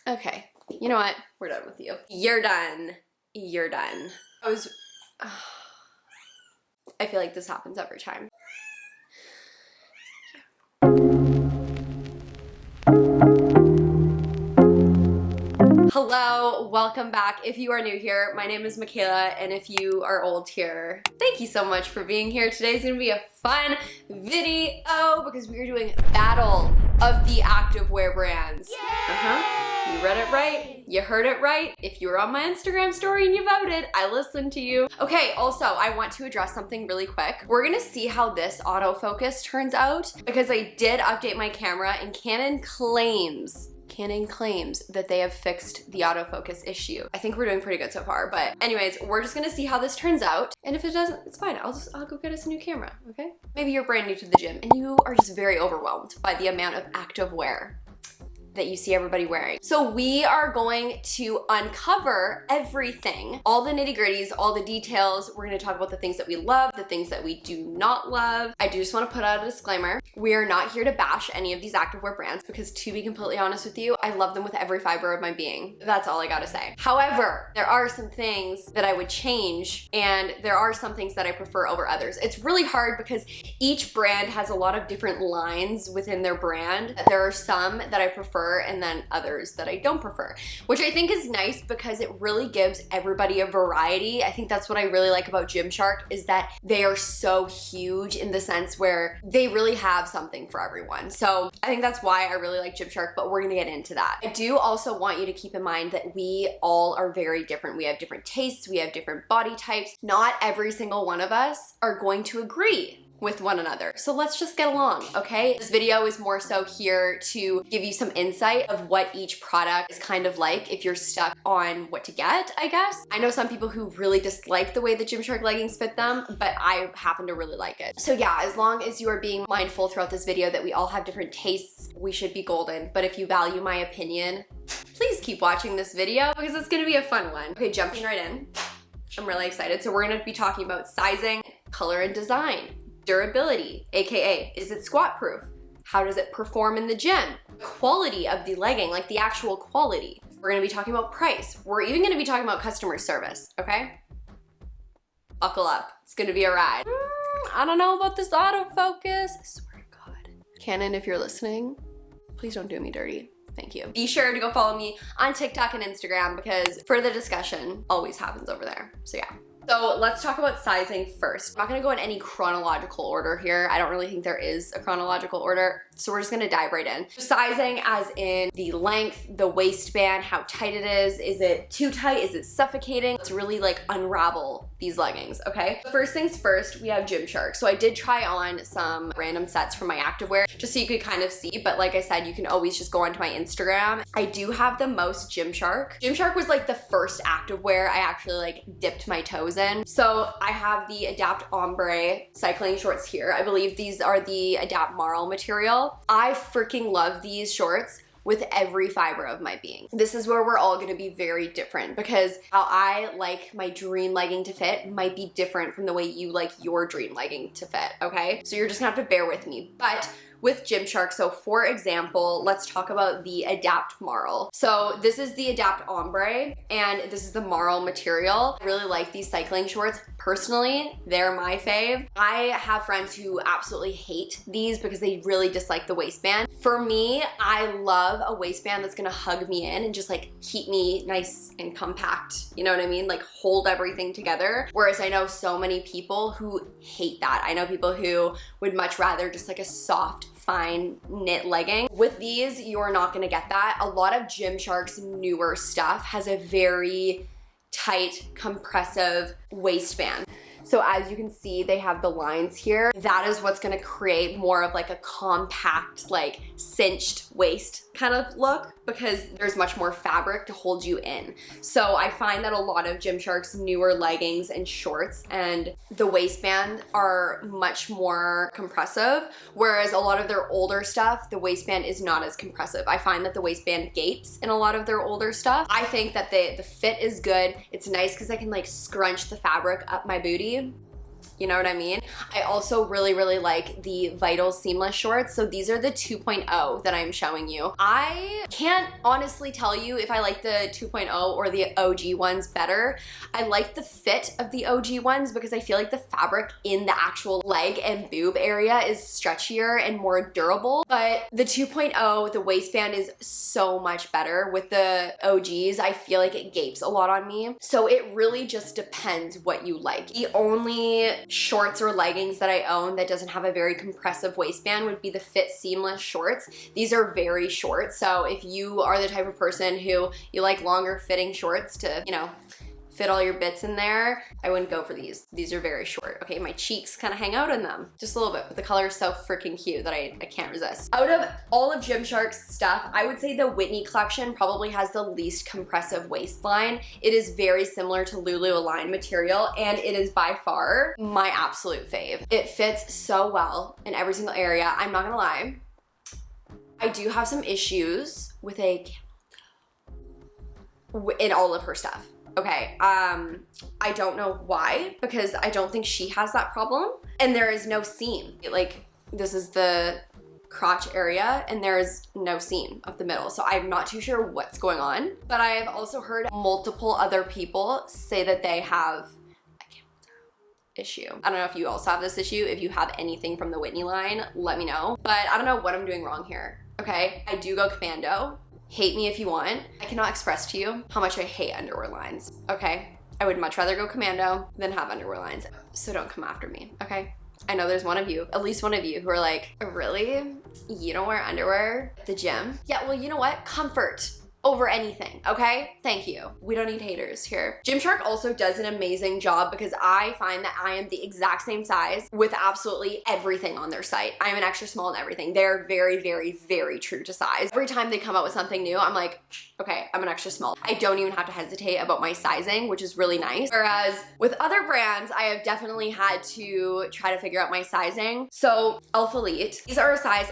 Okay, you know what? We're done with you. You're done. You're done. I feel like this happens every time. Hello, welcome back. If you are new here, my name is Makayla, and if you are old here, thank you so much for being here. Today's gonna be a fun video because we are doing Battle of the Activewear brands. You read it right. You heard it right. If you were on my Instagram story and you voted, I listened to you. Okay, also, I want to address something really quick. We're gonna see how this autofocus turns out because I did update my camera and Canon claims that they have fixed the autofocus issue. I think we're doing pretty good so far, but anyways, we're just gonna see how this turns out. And if it doesn't, it's fine. I'll go get us a new camera, okay? Maybe you're brand new to the gym and you are just very overwhelmed by the amount of activewear that you see everybody wearing. So we are going to uncover everything, all the nitty-gritties, all the details. We're gonna talk about the things that we love, the things that we do not love. I do just wanna put out a disclaimer. We are not here to bash any of these activewear brands because to be completely honest with you, I love them with every fiber of my being. That's all I gotta say. However, there are some things that I would change and there are some things that I prefer over others. It's really hard because each brand has a lot of different lines within their brand. There are some that I prefer and then others that I don't prefer, which I think is nice because it really gives everybody a variety. I think that's what I really like about Gymshark is that they are so huge in the sense where they really have something for everyone. So I think that's why I really like Gymshark, but we're gonna get into that. I do also want you to keep in mind that we all are very different. We have different tastes, we have different body types. Not every single one of us are going to agree with one another. So let's just get along, okay? This video is more so here to give you some insight of what each product is kind of like if you're stuck on what to get, I guess. I know some people who really dislike the way the Gymshark leggings fit them, but I happen to really like it. So yeah, as long as you are being mindful throughout this video that we all have different tastes, we should be golden. But if you value my opinion, please keep watching this video because it's gonna be a fun one. Okay, jumping right in. I'm really excited. So we're gonna be talking about sizing, color and design, durability, aka is it squat proof? How does it perform in the gym? Quality of the legging, like the actual quality. We're gonna be talking about price. We're even gonna be talking about customer service, okay? Buckle up, it's gonna be a ride. I don't know about this autofocus. I swear to God. Canon, if you're listening, please don't do me dirty. Thank you. Be sure to go follow me on TikTok and Instagram because further discussion always happens over there, so yeah. So let's talk about sizing first. I'm not gonna go in any chronological order here. I don't really think there is a chronological order. So we're just gonna dive right in. Sizing as in the length, the waistband, how tight it is it too tight, is it suffocating? Let's really like unravel these leggings, okay? First things first, we have Gymshark. So I did try on some random sets from my activewear just so you could kind of see, but like I said, you can always just go onto my Instagram. I do have the most Gymshark. Gymshark was like the first activewear I actually like dipped my toes in. So I have the Adapt Ombre cycling shorts here. I believe these are the Adapt Marl material. I freaking love these shorts with every fiber of my being. This is where we're all gonna be very different because how I like my dream legging to fit might be different from the way you like your dream legging to fit, okay? So you're just gonna have to bear with me. But with Gymshark, so for example, let's talk about the Adapt Marl. So this is the Adapt Ombre and this is the Marl material. I really like these cycling shorts. Personally, they're my fave. I have friends who absolutely hate these because they really dislike the waistband. For me, I love a waistband that's gonna hug me in and just like keep me nice and compact. You know what I mean? Like hold everything together. Whereas I know so many people who hate that. I know people who would much rather just like a soft, fine knit legging. With these, you're not gonna get that. A lot of Gymshark's newer stuff has a very tight, compressive waistband. So as you can see, they have the lines here. That is what's gonna create more of like a compact, like cinched waist kind of look because there's much more fabric to hold you in. So I find that a lot of Gymshark's newer leggings and shorts and the waistband are much more compressive, whereas a lot of their older stuff, the waistband is not as compressive. I find that the waistband gapes in a lot of their older stuff. I think that the fit is good. It's nice because I can like scrunch the fabric up my booty. You know what I mean? I also really like the Vital seamless shorts. So these are the 2.0 that I'm showing you. I can't honestly tell you if I like the 2.0 or the OG ones better. I like the fit of the OG ones because I feel like the fabric in the actual leg and boob area is stretchier and more durable. But the 2.0, the waistband is so much better. With the OGs, I feel like it gapes a lot on me. So it really just depends what you like. The only shorts or leggings that I own that doesn't have a very compressive waistband would be the Fit seamless shorts. These are very short, so if you are the type of person who you like longer fitting shorts to, you know, fit all your bits in there, I wouldn't go for these. These are very short. Okay, my cheeks kind of hang out in them just a little bit, but the color is so freaking cute that I can't resist. Out of all of Gymshark's stuff, I would say the Whitney collection probably has the least compressive waistline. It is very similar to Lulu Align material, and it is by far my absolute fave. It fits so well in every single area. I'm not gonna lie, I do have some issues with in all of her stuff. Okay, I don't know why, because I don't think she has that problem. And there is no seam. Like, this is the crotch area and there is no seam up the middle. So I'm not too sure what's going on. But I've also heard multiple other people say that they have a issue. I don't know if you also have this issue. If you have anything from the Whitney line, let me know. But I don't know what I'm doing wrong here. Okay, I do go commando. Hate me if you want. I cannot express to you how much I hate underwear lines, okay? I would much rather go commando than have underwear lines. So don't come after me, okay? I know there's one of you, at least one of you, who are like, really? You don't wear underwear at the gym? Yeah, well, you know what? Comfort over anything, okay? Thank you. We don't need haters here. Gymshark also does an amazing job because I find that I am the exact same size with absolutely everything on their site. I'm an extra small in everything. They're very true to size. Every time they come out with something new, I'm like, okay, I'm an extra small. I don't even have to hesitate about my sizing, which is really nice. Whereas with other brands, I have definitely had to try to figure out my sizing. So Alphalete, these are a size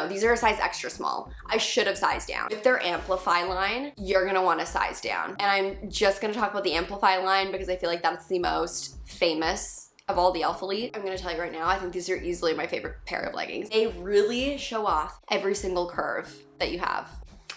these are a size extra small. I should have sized down. If their Amplify line, you're gonna wanna size down. And I'm just gonna talk about the Amplify line because I feel like that's the most famous of all the Alphalete. I'm gonna tell you right now, I think these are easily my favorite pair of leggings. They really show off every single curve that you have.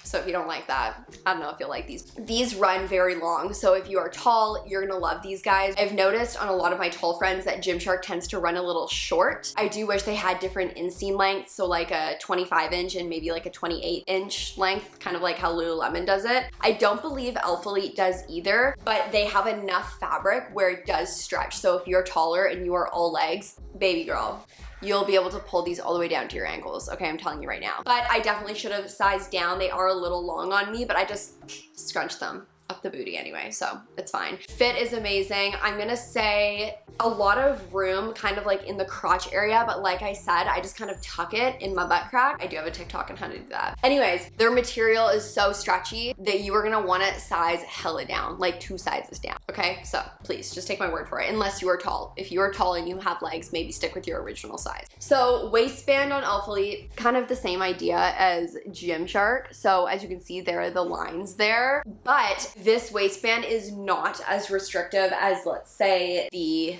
So if you don't like that, I don't know if you'll like these. These run very long, so if you are tall, you're gonna love these guys. I've noticed on a lot of my tall friends that Gymshark tends to run a little short. I do wish they had different inseam lengths, so like a 25-inch and maybe like a 28-inch length, kind of like how Lululemon does it. I don't believe Alphalete does either, but they have enough fabric where it does stretch. So if you're taller and you are all legs, baby girl, you'll be able to pull these all the way down to your ankles. Okay, I'm telling you right now. But I definitely should have sized down. They are a little long on me, but I just scrunched them up the booty anyway, so it's fine. Fit is amazing. I'm gonna say a lot of room kind of like in the crotch area, but like I said, I just kind of tuck it in my butt crack. I do have a TikTok on how to do that. Anyways, their material is so stretchy that you are gonna wanna size hella down, like 2 sizes down, okay? So please, just take my word for it, unless you are tall. If you are tall and you have legs, maybe stick with your original size. So waistband on Alphalete, kind of the same idea as Gymshark. So as you can see, there are the lines there, but this waistband is not as restrictive as, let's say, the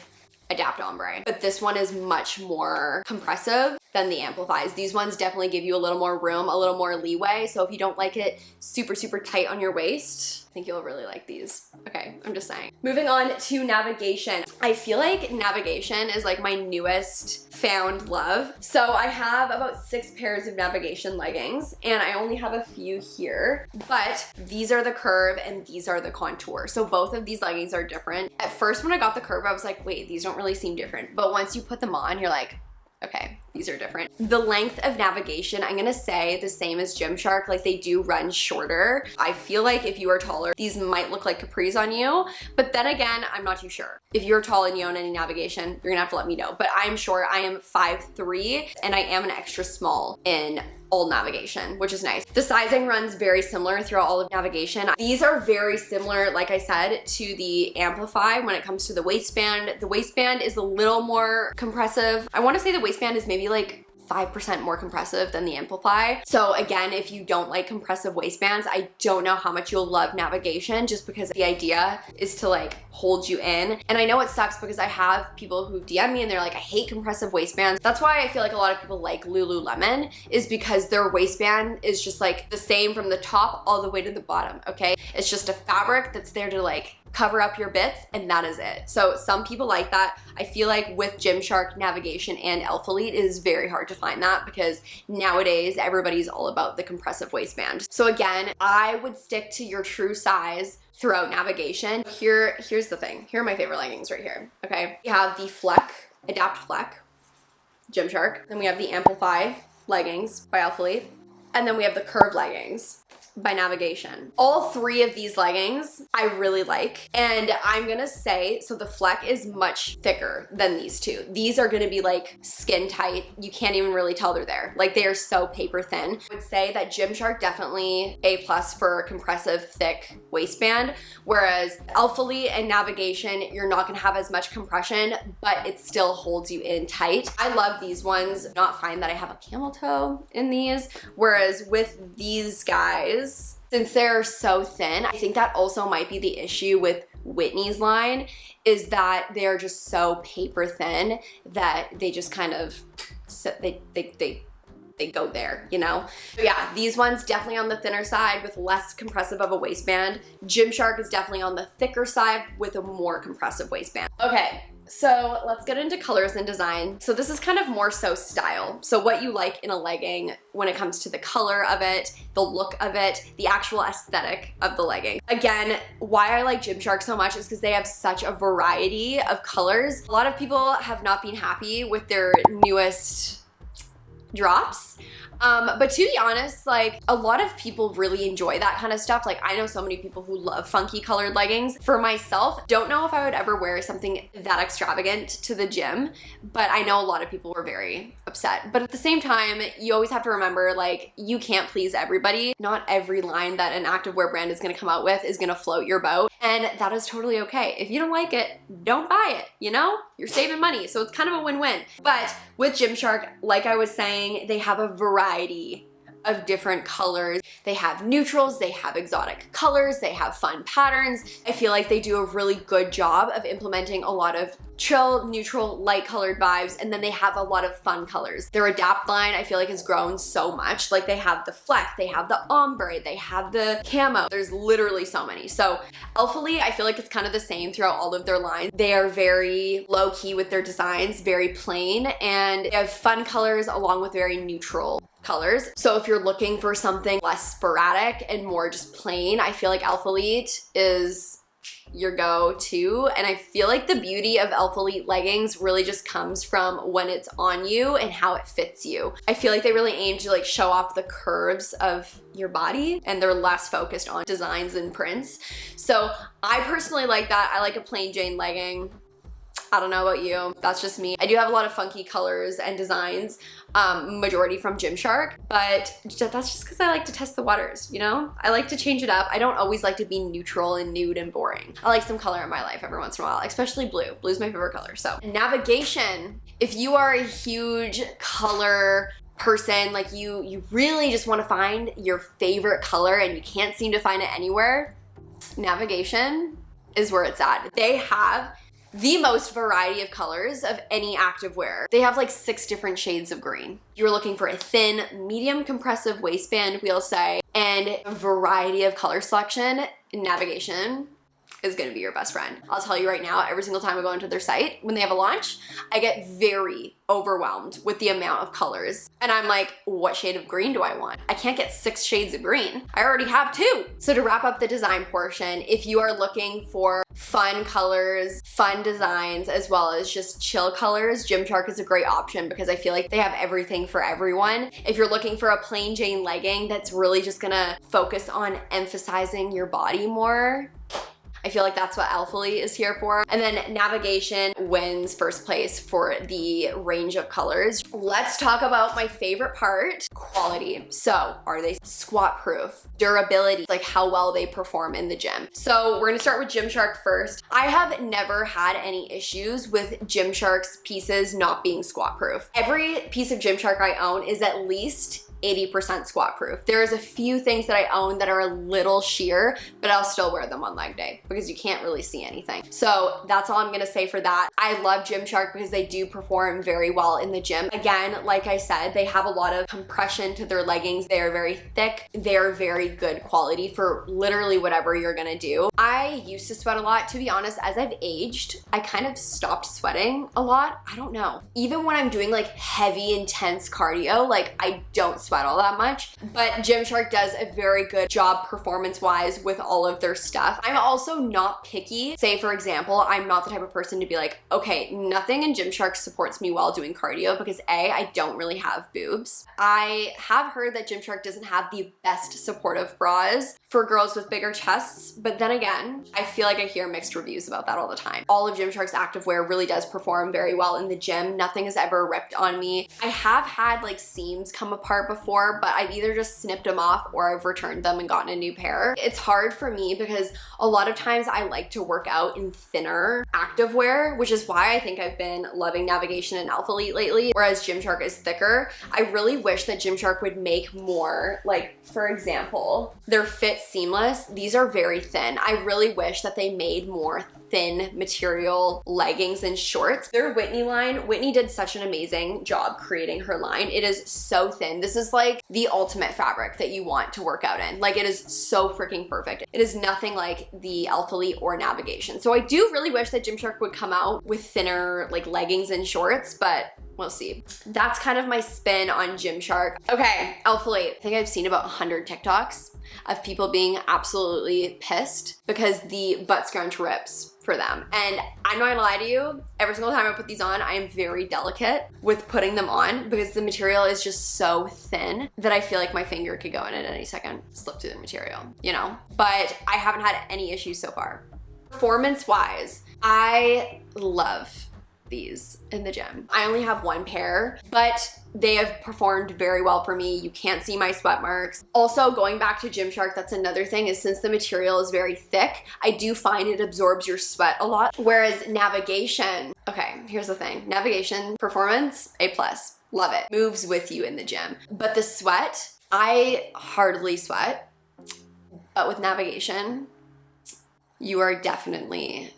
Adapt Ombre, but this one is much more compressive than the Amplifies. These ones definitely give you a little more room, a little more leeway. So if you don't like it super tight on your waist, I think you'll really like these. Okay, I'm just saying. Moving on to navigation. I feel like navigation is like my newest found love. So I have about 6 pairs of navigation leggings and I only have a few here, but these are the curve and these are the contour. So both of these leggings are different. At first when I got the curve, I was like, wait, these don't really seem different. But once you put them on, you're like, okay, these are different. The length of navigation, I'm gonna say the same as Gymshark, like they do run shorter. I feel like if you are taller, these might look like capris on you, but then again, I'm not too sure. If you're tall and you own any navigation, you're gonna have to let me know, but I'm sure I am 5'3", and I am an extra small in all navigation, which is nice. The sizing runs very similar throughout all of navigation. These are very similar, like I said, to the Amplify when it comes to the waistband. The waistband is a little more compressive. I wanna say the waistband is maybe like 5% more compressive than the Amplify. So again, if you don't like compressive waistbands, I don't know how much you'll love Navigation, just because the idea is to like hold you in. And I know it sucks because I have people who DM me and they're like, I hate compressive waistbands. That's why I feel like a lot of people like Lululemon, is because their waistband is just like the same from the top all the way to the bottom, okay? It's just a fabric that's there to like cover up your bits, and that is it. So some people like that. I feel like with Gymshark, Navigation, and Alphalete, it is very hard to find that because nowadays everybody's all about the compressive waistband. So again, I would stick to your true size throughout Navigation. Here's the thing. Here are my favorite leggings right here, okay? We have the Adapt Fleck, Gymshark. Then we have the Amplify leggings by Alphalete. And then we have the Curve leggings by Navigation. All three of these leggings I really like, and I'm gonna say, so the Fleck is much thicker than these two. These are gonna be like skin tight. You can't even really tell they're there. Like, they are so paper thin. I would say that Gymshark definitely A+ for compressive thick waistband, whereas Alphalete and Navigation, you're not gonna have as much compression, but it still holds you in tight. I love these ones. I not find that I have a camel toe in these, whereas with these guys, since they're so thin, I think that also might be the issue with Whitney's line, is that they're just so paper thin that they just kind of, they go there, you know? But yeah, these ones definitely on the thinner side with less compressive of a waistband. Gymshark is definitely on the thicker side with a more compressive waistband. Okay. So let's get into colors and design. So this is kind of more so style. So what you like in a legging when it comes to the color of it, the look of it, the actual aesthetic of the legging. Again, why I like Gymshark so much is because they have such a variety of colors. A lot of people have not been happy with their newest drops. But to be honest, like, a lot of people really enjoy that kind of stuff. Like, I know so many people who love funky colored leggings. For myself, don't know if I would ever wear something that extravagant to the gym, but I know a lot of people were very upset. But at the same time, you always have to remember, like, you can't please everybody. Not every line that an activewear brand is gonna come out with is gonna float your boat, and that is totally okay. If you don't like it, don't buy it, you know? You're saving money, so it's kind of a win-win. But with Gymshark, like I was saying, they have a variety of different colors. They have neutrals, they have exotic colors, they have fun patterns. I feel like they do a really good job of implementing a lot of chill, neutral, light colored vibes, and then they have a lot of fun colors. Their Adapt line, I feel like, has grown so much. Like, they have the Fleck, they have the ombre, they have the camo. There's literally so many. So Alphalete, I feel like it's kind of the same throughout all of their lines. They are very low key with their designs, very plain, and they have fun colors along with very neutral colors. So if you're looking for something less sporadic and more just plain, I feel like Alphalete is your go-to. And I feel like the beauty of Alphalete leggings really just comes from when it's on you and how it fits you. I feel like they really aim to like show off the curves of your body, and they're less focused on designs and prints. So I personally like that. I like a plain Jane legging. I don't know about you, that's just me. I do have a lot of funky colors and designs, majority from Gymshark, but that's just because I like to test the waters, you know? I like to change it up. I don't always like to be neutral and nude and boring. I like some color in my life every once in a while, especially blue. Blue's my favorite color. So Navigation, if you are a huge color person, like you really just want to find your favorite color and you can't seem to find it anywhere, Navigation is where it's at. They have the most variety of colors of any activewear. They have like 6 different shades of green. You're looking for a thin, medium compressive waistband, we'll say, and a variety of color selection. Navigation is gonna be your best friend. I'll tell you right now, every single time I go into their site, when they have a launch, I get very overwhelmed with the amount of colors. And I'm like, what shade of green do I want? I can't get 6 shades of green. I already have 2. So to wrap up the design portion, if you are looking for fun colors, fun designs, as well as just chill colors, Gymshark is a great option because I feel like they have everything for everyone. If you're looking for a plain Jane legging that's really just gonna focus on emphasizing your body more, I feel like that's what Alphalete is here for. And then Navigation wins first place for the range of colors. Let's talk about my favorite part, quality. So are they squat proof? Durability, like how well they perform in the gym. So we're gonna start with Gymshark first. I have never had any issues with Gymshark's pieces not being squat proof. Every piece of Gymshark I own is at least 80% squat proof. There's a few things that I own that are a little sheer, but I'll still wear them on leg day because you can't really see anything. So that's all I'm gonna say for that. I love Gymshark because they do perform very well in the gym. Again, like I said, they have a lot of compression to their leggings. They are very thick. They're very good quality for literally whatever you're gonna do. I used to sweat a lot. To be honest, as I've aged, I kind of stopped sweating a lot. I don't know. Even when I'm doing like heavy, intense cardio, like I don't sweat all that much, but Gymshark does a very good job performance-wise with all of their stuff. I'm also not picky. Say for example, I'm not the type of person to be like, okay, nothing in Gymshark supports me while doing cardio because A, I don't really have boobs. I have heard that Gymshark doesn't have the best supportive bras for girls with bigger chests, but then again, I feel like I hear mixed reviews about that all the time. All of Gymshark's activewear really does perform very well in the gym. Nothing has ever ripped on me. I have had like seams come apart before, but I've either just snipped them off or I've returned them and gotten a new pair. It's hard for me because a lot of times I like to work out in thinner activewear, which is why I think I've been loving Navigation and Alphalete lately, whereas Gymshark is thicker. I really wish that Gymshark would make more, like for example, their Fit Seamless. These are very thin. I really wish that they made more thin material leggings and shorts. Their Whitney line, Whitney did such an amazing job creating her line. It is so thin. This is like the ultimate fabric that you want to work out in. Like it is so freaking perfect. It is nothing like the Alphalete or Navigation. So I do really wish that Gymshark would come out with thinner like leggings and shorts, but we'll see. That's kind of my spin on Gymshark. Okay, Alphalete. I think I've seen about 100 TikToks of people being absolutely pissed because the butt scrunch rips for them. And I'm not gonna lie to you, every single time I put these on, I am very delicate with putting them on because the material is just so thin that I feel like my finger could go in at any second, slip through the material, you know? But I haven't had any issues so far. Performance-wise, I love these in the gym. I only have one pair, but they have performed very well for me. You can't see my sweat marks. Also, going back to Gymshark, that's another thing is since the material is very thick, I do find it absorbs your sweat a lot. Whereas Navigation, okay, here's the thing. Navigation performance, A+. Love it. Moves with you in the gym. But the sweat, I hardly sweat. But with Navigation, you are definitely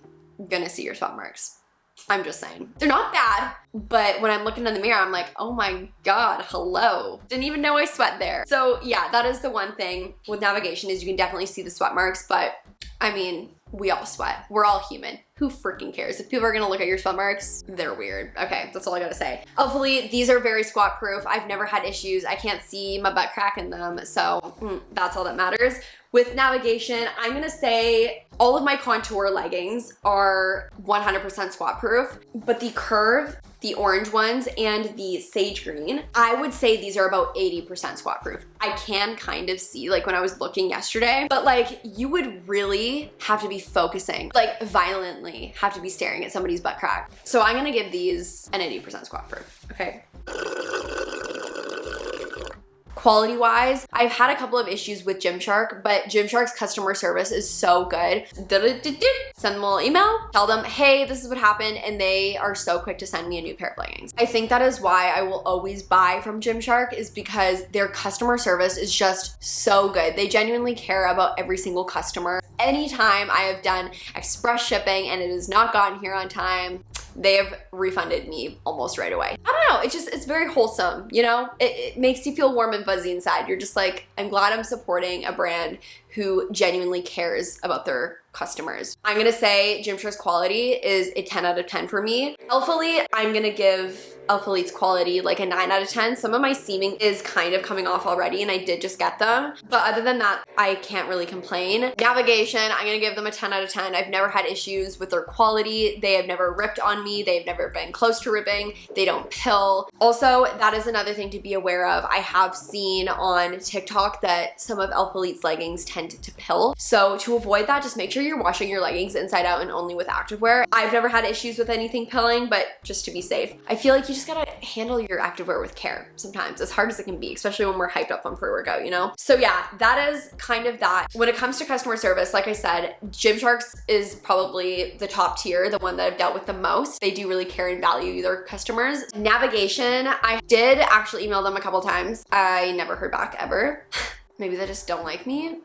gonna see your sweat marks. I'm just saying. They're not bad, but when I'm looking in the mirror, I'm like, oh my God, hello. Didn't even know I sweat there. So yeah, that is the one thing with Navigation is you can definitely see the sweat marks, but I mean, we all sweat. We're all human. Who freaking cares? If people are gonna look at your sweat marks, they're weird. Okay, that's all I gotta say. Hopefully, these are very squat proof. I've never had issues. I can't see my butt crack in them, so that's all that matters. With Navigation, I'm gonna say all of my contour leggings are 100% squat proof, but the curve, the orange ones, and the sage green, I would say these are about 80% squat proof. I can kind of see, like when I was looking yesterday, but like you would really have to be focusing, like violently have to be staring at somebody's butt crack. So I'm gonna give these an 80% squat proof, okay? Quality wise, I've had a couple of issues with Gymshark, but Gymshark's customer service is so good. Send them a little email, tell them, hey, this is what happened, and they are so quick to send me a new pair of leggings. I think that is why I will always buy from Gymshark is because their customer service is just so good. They genuinely care about every single customer. Anytime I have done express shipping and it has not gotten here on time, they have refunded me almost right away. I don't know, it's very wholesome, you know? It makes you feel warm and fuzzy inside. You're just like, I'm glad I'm supporting a brand who genuinely cares about their customers. I'm gonna say Gymshark's quality is a 10 out of 10 for me. Alphalete, I'm gonna give Alphalete's quality like a 9 out of 10. Some of my seaming is kind of coming off already and I did just get them. But other than that, I can't really complain. Navigation, I'm gonna give them a 10 out of 10. I've never had issues with their quality. They have never ripped on me. They've never been close to ripping. They don't pill. Also, that is another thing to be aware of. I have seen on TikTok that some of Alphalete's leggings tend to pill. So to avoid that, just make sure you're washing your leggings inside out and only with activewear. I've never had issues with anything pilling, but just to be safe, I feel like you just gotta handle your activewear with care sometimes, as hard as it can be, especially when we're hyped up on pre-workout, you know? So yeah, that is kind of that. When it comes to customer service, like I said, Gymshark is probably the top tier, the one that I've dealt with the most. They do really care and value their customers. Navigation, I did actually email them a couple times. I never heard back ever. Maybe they just don't like me.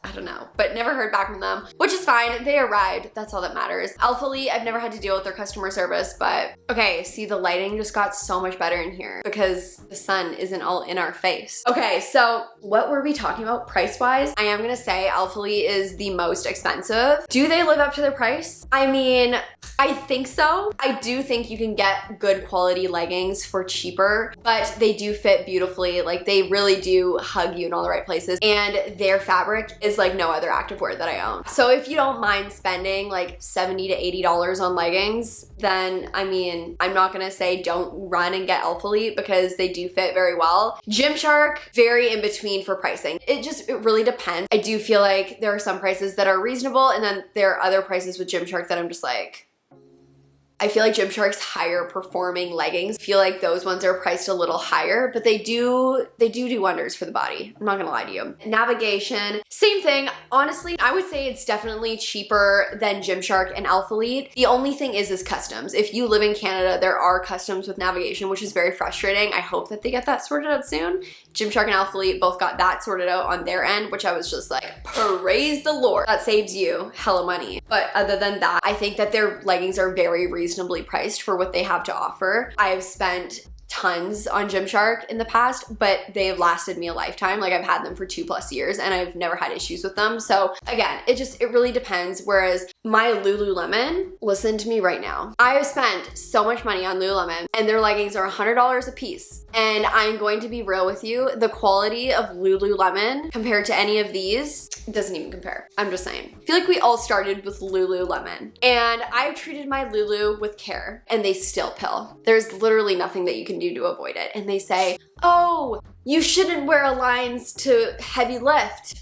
I don't know, but never heard back from them, which is fine. They arrived. That's all that matters. Alphalete, I've never had to deal with their customer service, but okay, see, the lighting just got so much better in here because the sun isn't all in our face. Okay, so what were we talking about price-wise? I am gonna say Alphalete is the most expensive. Do they live up to their price? I mean, I think so. I do think you can get good quality leggings for cheaper, but they do fit beautifully. Like, they really do hug you in all the right places, and their fabric is like no other activewear that I own. So if you don't mind spending like $70 to $80 on leggings, then I mean, I'm not gonna say don't run and get Alphalete because they do fit very well. Gymshark, very in between for pricing. It really depends. I do feel like there are some prices that are reasonable, and then there are other prices with Gymshark that I'm just like, I feel like Gymshark's higher performing leggings, I feel like those ones are priced a little higher, but they do wonders for the body. I'm not gonna lie to you. Navigation, same thing. Honestly, I would say it's definitely cheaper than Gymshark and Alphalete. The only thing is customs. If you live in Canada, there are customs with navigation, which is very frustrating. I hope that they get that sorted out soon. Gymshark and Alphalete both got that sorted out on their end, which I was just like, praise the Lord. That saves you hella money. But other than that, I think that their leggings are very reasonably priced for what they have to offer. I've spent tons on Gymshark in the past, but they have lasted me a lifetime. Like, I've had them for 2+ years and I've never had issues with them. So again, it really depends. Whereas my Lululemon, listen to me right now. I have spent so much money on Lululemon and their leggings are $100 a piece. And I'm going to be real with you, the quality of Lululemon compared to any of these doesn't even compare. I'm just saying. I feel like we all started with Lululemon, and I've treated my Lulu with care and they still pill. There's literally nothing that you can do to avoid it. And they say, oh, you shouldn't wear Aligns to heavy lift.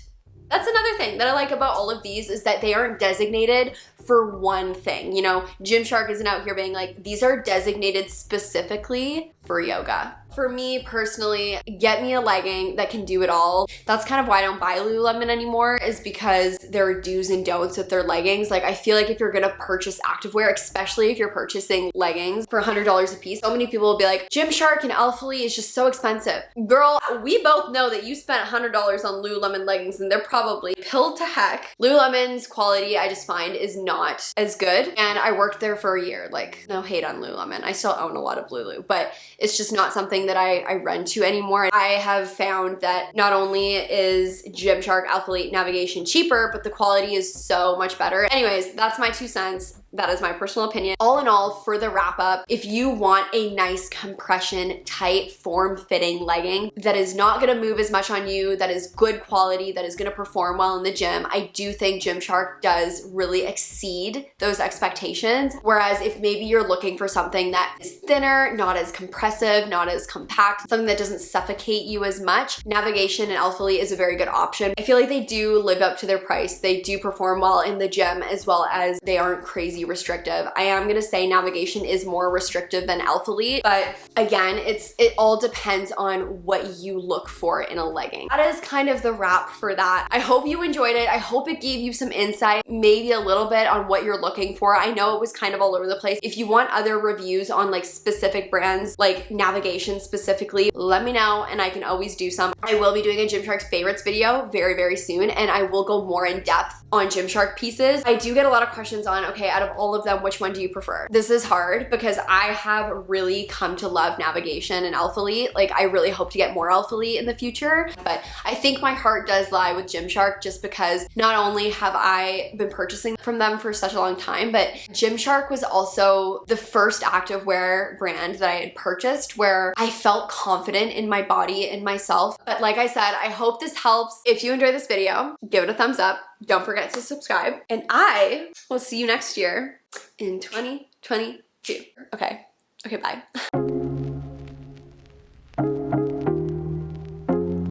That's another thing that I like about all of these is that they aren't designated for one thing. You know, Gymshark isn't out here being like, these are designated specifically for yoga. For me personally, get me a legging that can do it all. That's kind of why I don't buy Lululemon anymore, is because there are do's and don'ts with their leggings. Like, I feel like if you're gonna purchase activewear, especially if you're purchasing leggings for $100 a piece, so many people will be like, Gymshark and Alphalete is just so expensive. Girl, we both know that you spent $100 on Lululemon leggings and they're probably pilled to heck. Lululemon's quality, I just find, is not as good. And I worked there for a year. Like, no hate on Lululemon. I still own a lot of Lulu, but it's just not something that I run to anymore. I have found that not only is Gymshark Alphalete navigation cheaper, but the quality is so much better. Anyways, that's my 2 cents. That is my personal opinion. All in all, for the wrap up, if you want a nice compression, tight, form-fitting legging that is not gonna move as much on you, that is good quality, that is gonna perform well in the gym, I do think Gymshark does really exceed those expectations. Whereas if maybe you're looking for something that is thinner, not as compressive, not as compact, something that doesn't suffocate you as much, Navigation and Alphalete is a very good option. I feel like they do live up to their price. They do perform well in the gym, as well as they aren't crazy restrictive. I am gonna say Navigation is more restrictive than Alphalete, but again, it all depends on what you look for in a legging. That is kind of the wrap for that. I hope you enjoyed it. I hope it gave you some insight, maybe a little bit on what you're looking for. I know it was kind of all over the place. If you want other reviews on like specific brands, like Navigation specifically, let me know and I can always do some. I will be doing a Gymshark favorites video very, very soon, and I will go more in depth on Gymshark pieces. I do get a lot of questions on, okay, out of all of them, which one do you prefer? This is hard because I have really come to love Navigation and Alphalete. Like, I really hope to get more Alphalete in the future, but I think my heart does lie with Gymshark, just because not only have I been purchasing from them for such a long time, but Gymshark was also the first activewear brand that I had purchased where I felt confident in my body and myself. But like I said, I hope this helps. If you enjoyed this video, give it a thumbs up. Don't forget to subscribe, and I will see you next year in 2022. Okay, bye.